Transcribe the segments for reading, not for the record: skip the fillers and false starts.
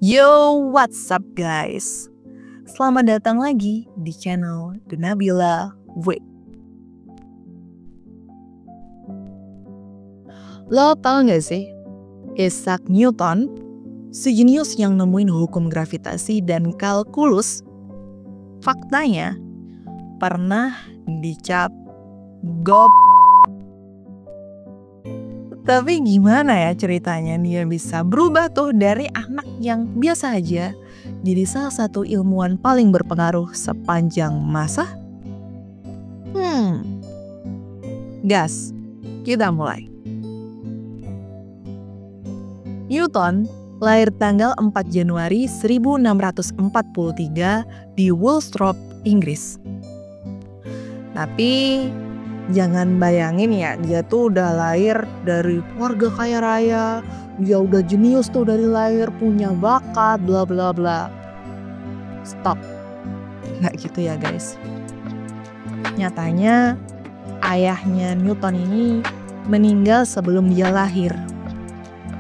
Yo, what's up guys? Selamat datang lagi di channel The Nabila W. Lo tau gak sih, Isaac Newton, sejenius yang nemuin hukum gravitasi dan kalkulus, faktanya pernah dicap gop. Tapi gimana ya ceritanya dia bisa berubah tuh dari anak yang biasa aja jadi salah satu ilmuwan paling berpengaruh sepanjang masa? Gas, kita mulai. Newton lahir tanggal 4 Januari 1643 di Woolsthorpe, Inggris. Tapi jangan bayangin ya, dia tuh udah lahir dari keluarga kaya raya, dia udah jenius tuh dari lahir, punya bakat, bla bla bla. Stop. Nggak gitu ya guys. Nyatanya ayahnya Newton ini meninggal sebelum dia lahir.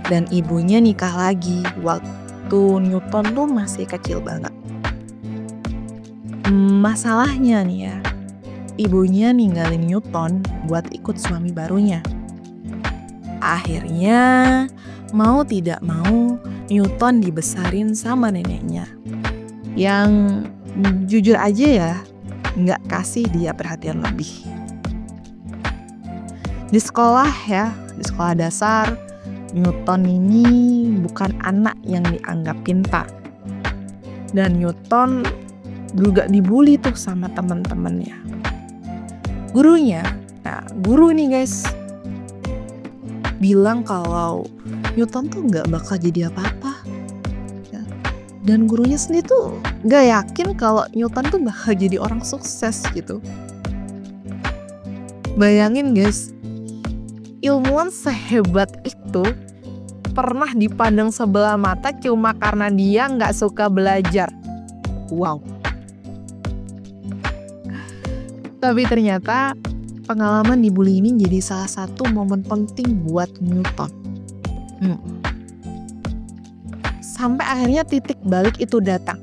Dan ibunya nikah lagi waktu Newton tuh masih kecil banget. Masalahnya nih ya, ibunya ninggalin Newton buat ikut suami barunya. Akhirnya, mau tidak mau, Newton dibesarin sama neneknya. Yang jujur aja ya, nggak kasih dia perhatian lebih. Di sekolah dasar, Newton ini bukan anak yang dianggap pintar. Dan Newton juga dibully tuh sama teman-temannya. Guru nih guys, bilang kalau Newton tuh nggak bakal jadi apa-apa. Ya. Dan gurunya sendiri tuh nggak yakin kalau Newton tuh bakal jadi orang sukses gitu. Bayangin guys, ilmuwan sehebat itu pernah dipandang sebelah mata cuma karena dia nggak suka belajar. Wow. Tapi ternyata pengalaman dibully ini jadi salah satu momen penting buat Newton. Sampai akhirnya titik balik itu datang.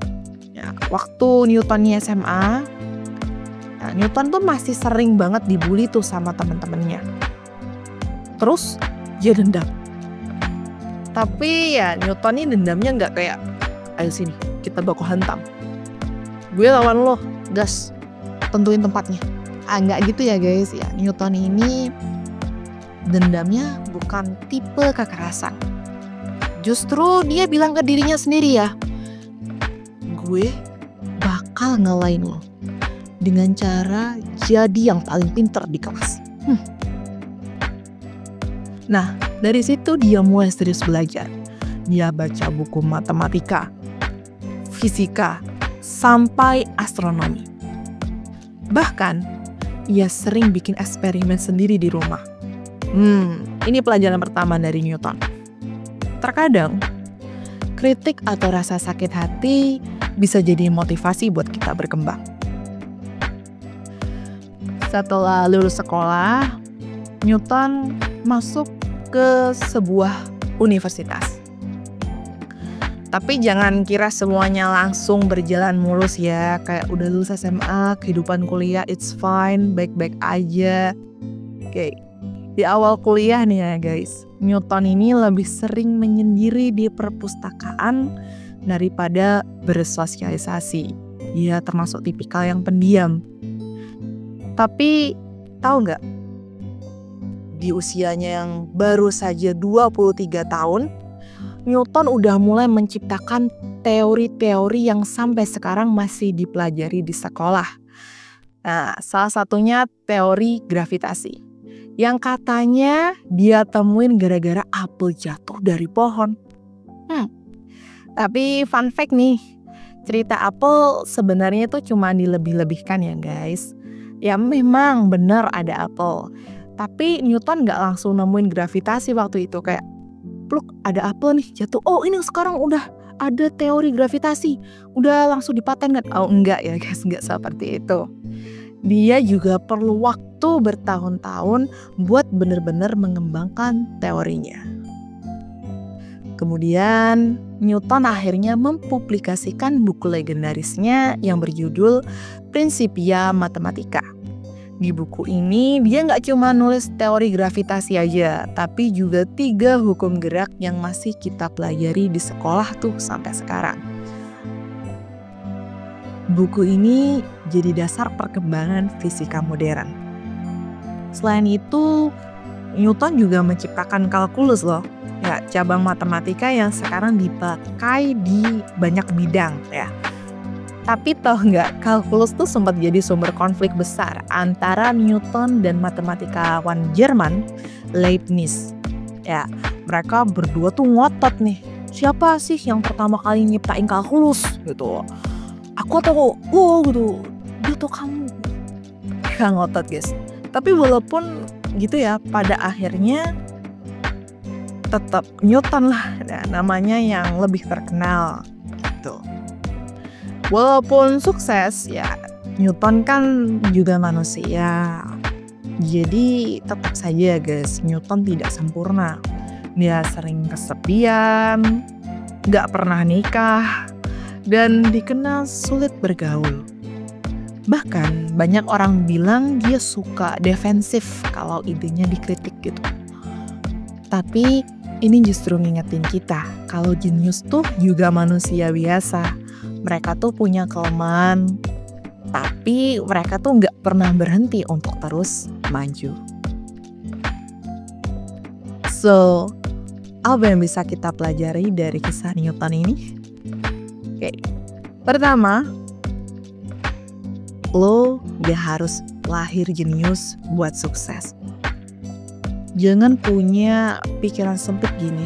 Ya, waktu Newton di SMA, Newton tuh masih sering banget dibully tuh sama teman-temannya. Terus dia dendam. Tapi ya Newton ini dendamnya nggak kayak, ayo sini kita baku hantam. Gue lawan lo, gas. Tentuin tempatnya. Nggak gitu ya guys ya. Newton ini dendamnya bukan tipe kekerasan. Justru dia bilang ke dirinya sendiri ya, gue bakal ngalahin lo dengan cara jadi yang paling pinter di kelas. Nah, dari situ dia mulai serius belajar. Dia baca buku matematika, fisika, sampai astronomi. Bahkan, ia sering bikin eksperimen sendiri di rumah. Ini pelajaran pertama dari Newton. Terkadang, kritik atau rasa sakit hati bisa jadi motivasi buat kita berkembang. Setelah lulus sekolah, Newton masuk ke sebuah universitas. Tapi jangan kira semuanya langsung berjalan mulus ya. Kayak udah lulus SMA, kehidupan kuliah it's fine, baik-baik aja. Oke, di awal kuliah nih ya guys, Newton ini lebih sering menyendiri di perpustakaan daripada bersosialisasi. Dia termasuk tipikal yang pendiam. Tapi tahu nggak? Di usianya yang baru saja 23 tahun, Newton udah mulai menciptakan teori-teori yang sampai sekarang masih dipelajari di sekolah. Nah, salah satunya teori gravitasi. Yang katanya dia temuin gara-gara apel jatuh dari pohon. Tapi fun fact nih, cerita apel sebenarnya itu cuma dilebih-lebihkan ya guys. Ya memang benar ada apel. Tapi Newton gak langsung nemuin gravitasi waktu itu. Kayak, pluk ada apel nih jatuh. Oh ini sekarang udah ada teori gravitasi. Udah langsung dipatenkan. Oh enggak ya guys, enggak seperti itu. Dia juga perlu waktu bertahun-tahun buat benar-benar mengembangkan teorinya. Kemudian Newton akhirnya mempublikasikan buku legendarisnya yang berjudul Principia Mathematica. Di buku ini dia nggak cuma nulis teori gravitasi aja, tapi juga 3 hukum gerak yang masih kita pelajari di sekolah tuh sampai sekarang. Buku ini jadi dasar perkembangan fisika modern. Selain itu, Newton juga menciptakan kalkulus loh. Ya, cabang matematika yang sekarang dipakai di banyak bidang ya. Tapi toh nggak, kalkulus tuh sempat jadi sumber konflik besar antara Newton dan matematikawan Jerman Leibniz. Ya, mereka berdua tuh ngotot nih. Siapa sih yang pertama kali nyiptain kalkulus gitu? Aku atau lo gitu? Dia tuh kamu. Gak ngotot guys. Tapi walaupun gitu ya, pada akhirnya tetap Newton lah namanya yang lebih terkenal gitu. Walaupun sukses ya, Newton kan juga manusia. Jadi tetap saja guys, Newton tidak sempurna. Dia sering kesepian, gak pernah nikah, dan dikenal sulit bergaul. Bahkan banyak orang bilang dia suka defensif kalau idenya dikritik gitu. Tapi ini justru ngingetin kita kalau jenius tuh juga manusia biasa. Mereka tuh punya kelemahan, tapi mereka tuh nggak pernah berhenti untuk terus maju. So, apa yang bisa kita pelajari dari kisah Newton ini? Oke, pertama, lo gak harus lahir jenius buat sukses. Jangan punya pikiran sempit gini.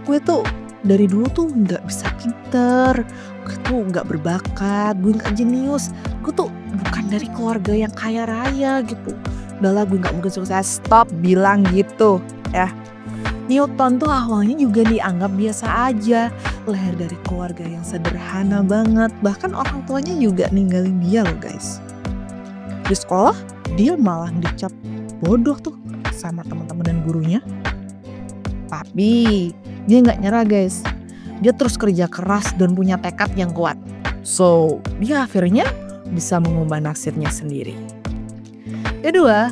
Gue tuh dari dulu tuh gak bisa pinter, gue tuh gak berbakat, gue gak jenius, gue tuh bukan dari keluarga yang kaya raya gitu. Udahlah, gue gak mungkin sukses. Stop bilang gitu ya. Newton tuh awalnya juga dianggap biasa aja, lahir dari keluarga yang sederhana banget, bahkan orang tuanya juga ninggalin dia loh guys. Di sekolah dia malah dicap bodoh tuh sama teman-teman dan gurunya. Tapi dia nggak nyerah guys, dia terus kerja keras dan punya tekad yang kuat. So dia akhirnya bisa mengubah nasibnya sendiri. Kedua,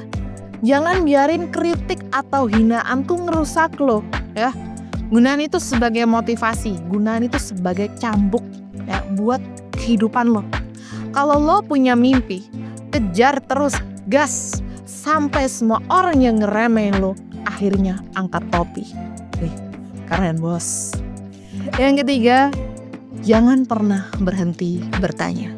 jangan biarin kritik atau hinaan tuh ngerusak lo ya. Gunain itu sebagai motivasi, gunain itu sebagai cambuk ya buat kehidupan lo. Kalau lo punya mimpi, kejar terus, gas sampai semua orang yang ngeremehin lo akhirnya angkat topi. Keren bos. Yang ketiga, jangan pernah berhenti bertanya.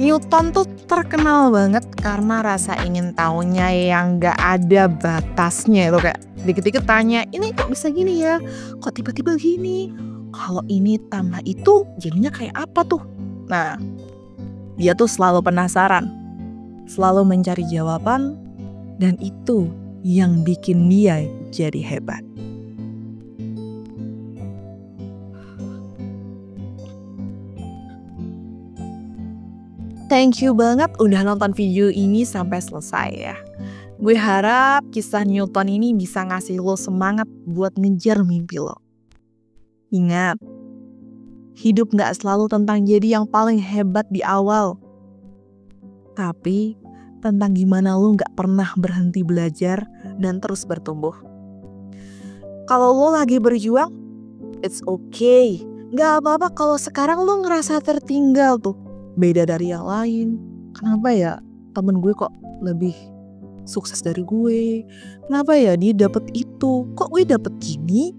Newton tuh terkenal banget karena rasa ingin tahunya yang gak ada batasnya. Itu kayak dikit-dikit tanya, ini kok bisa gini ya? Kok tiba-tiba gini? Kalau ini tambah itu jadinya kayak apa tuh? Nah, dia tuh selalu penasaran, selalu mencari jawaban, dan itu yang bikin dia jadi hebat. Thank you banget udah nonton video ini sampai selesai ya. Gue harap kisah Newton ini bisa ngasih lo semangat buat ngejar mimpi lo. Ingat, hidup gak selalu tentang jadi yang paling hebat di awal. Tapi tentang gimana lo gak pernah berhenti belajar dan terus bertumbuh. Kalau lo lagi berjuang, it's okay. Gak apa-apa kalau sekarang lo ngerasa tertinggal tuh. Beda dari yang lain. Kenapa ya temen gue kok lebih sukses dari gue? Kenapa ya dia dapet itu? Kok gue dapet gini?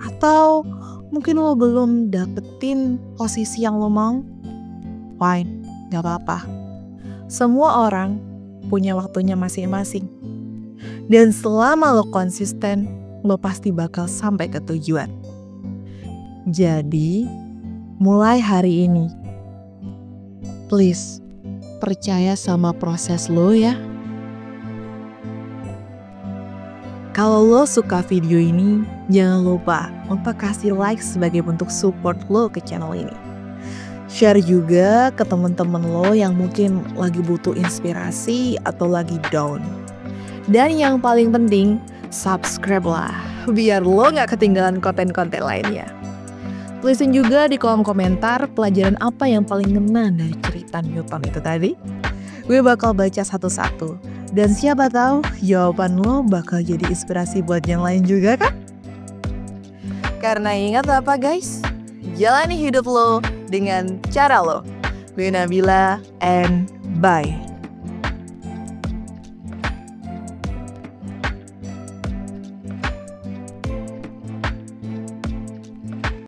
Atau mungkin lo belum dapetin posisi yang lo mau? Fine, gak apa-apa. Semua orang punya waktunya masing-masing. Dan selama lo konsisten, lo pasti bakal sampai ke tujuan. Jadi, mulai hari ini, please, percaya sama proses lo ya. Kalau lo suka video ini, jangan lupa untuk kasih like sebagai bentuk support lo ke channel ini. Share juga ke teman-teman lo yang mungkin lagi butuh inspirasi atau lagi down. Dan yang paling penting, subscribe lah. biar lo gak ketinggalan konten-konten lainnya. Tulisin juga di kolom komentar pelajaran apa yang paling ngena dari cerita Newton itu tadi. Gue bakal baca satu-satu. Dan siapa tahu jawaban lo bakal jadi inspirasi buat yang lain juga kan? Karena ingat apa guys? Jalani hidup lo dengan cara lo. Gue Nabila and bye.